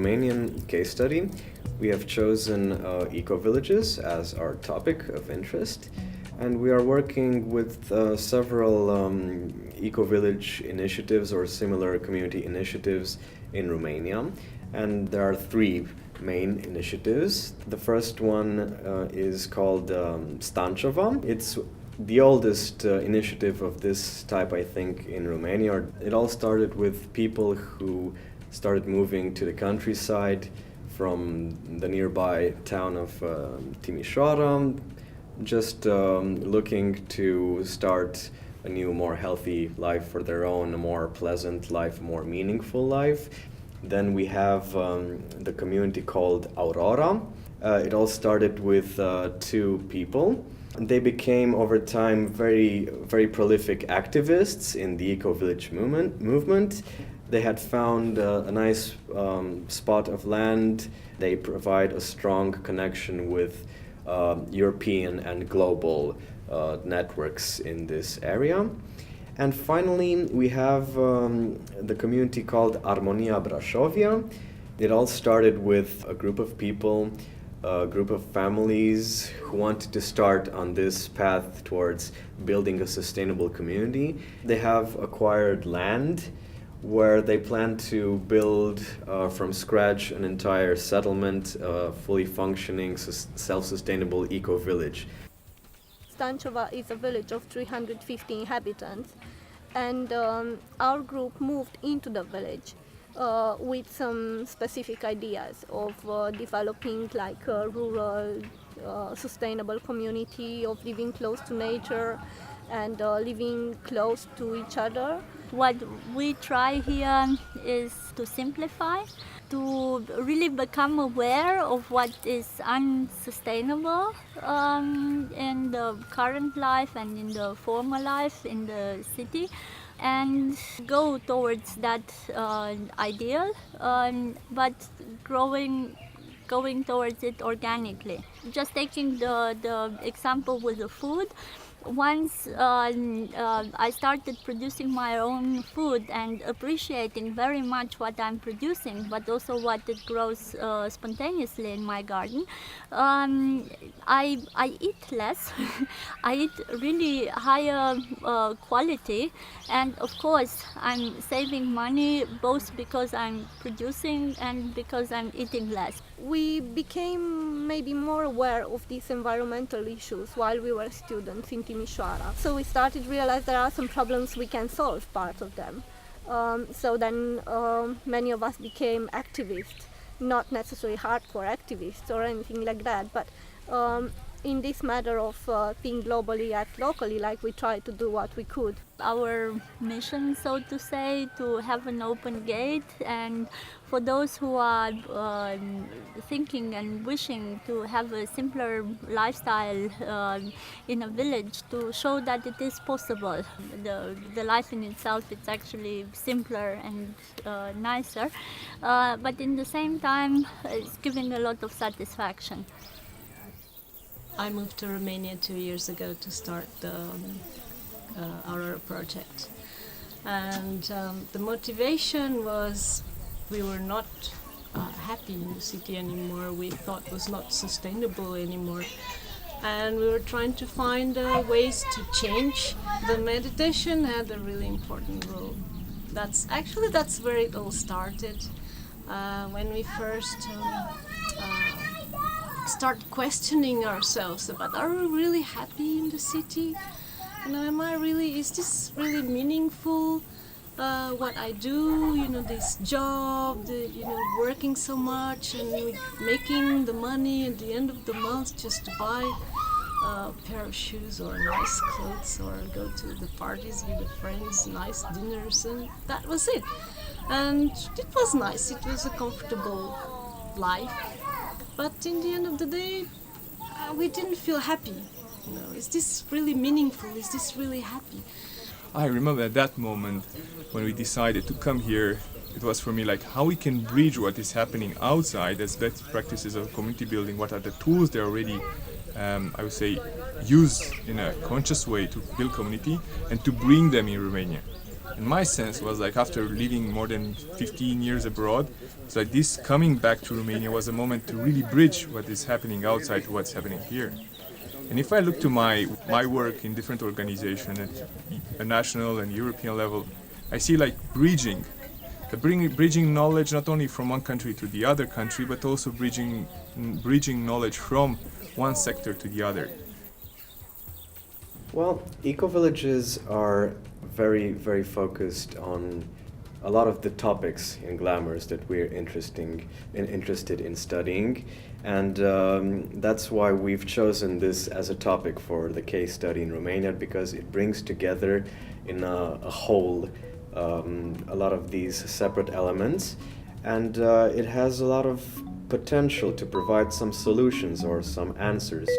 Romanian Case Study. We have chosen ecovillages as our topic of interest, and we are working with several eco-village initiatives or similar community initiatives in Romania. And there are three main initiatives. The first one is called Stancova. It's the oldest initiative of this type, I think, in Romania. It all started with people who started moving to the countryside from the nearby town of Timișoara, just looking to start a new, more healthy life for their own, a more pleasant life, a more meaningful life. Then we have the community called Aurora. It all started with two people. They became, over time, very, very prolific activists in the eco-village movement. They had found a nice spot of land. They provide a strong connection with European and global networks in this area. And finally, we have the community called Armonia Brașovia. It all started with a group of people, a group of families who wanted to start on this path towards building a sustainable community. They have acquired land where they plan to build from scratch an entire settlement, fully functioning, self-sustainable eco-village. Stancova is a village of 350 inhabitants, and our group moved into the village with some specific ideas of developing like a rural, sustainable community, of living close to nature and living close to each other. What we try here is to simplify, to really become aware of what is unsustainable in the current life and in the former life in the city, and go towards that ideal, but going towards it organically. Just taking the example with the food. Once I started producing my own food and appreciating very much what I'm producing, but also what it grows spontaneously in my garden, I eat less. I eat really higher quality, and of course I'm saving money both because I'm producing and because I'm eating less. We became maybe more aware of these environmental issues while we were students in Timișoara. So we started to realize there are some problems we can solve part of them. So then many of us became activists, not necessarily hardcore activists or anything like that, but in this matter of think globally, act locally, like we tried to do what we could. Our mission, so to say, to have an open gate, and for those who are thinking and wishing to have a simpler lifestyle in a village, to show that it is possible. The life in itself is actually simpler and nicer, but in the same time it's giving a lot of satisfaction. I moved to Romania 2 years ago to start the Aurora project, and the motivation was we were not happy in the city anymore. We thought it was not sustainable anymore, and we were trying to find ways to change. The meditation had a really important role. That's where it all started, when we first start questioning ourselves about, are we really happy in the city? Is this really meaningful, what I do, this job, working so much and making the money at the end of the month just to buy a pair of shoes or nice clothes or go to the parties with the friends, nice dinners, and that was it. And it was nice, it was a comfortable life. But in the end of the day, we didn't feel happy. Is this really meaningful? Is this really happy? I remember at that moment when we decided to come here, it was for me like how we can bridge what is happening outside as best practices of community building. What are the tools they already, I would say, use in a conscious way to build community, and to bring them in Romania. And my sense was like after living more than 15 years abroad, it's like this coming back to Romania was a moment to really bridge what is happening outside to what's happening here. And if I look to my work in different organizations at a national and European level, I see like bridging knowledge not only from one country to the other country, but also bridging knowledge from one sector to the other. Well, ecovillages are very, very focused on a lot of the topics in GLAMURS that we're interested in studying, and that's why we've chosen this as a topic for the case study in Romania, because it brings together in a whole a lot of these separate elements, and it has a lot of potential to provide some solutions or some answers.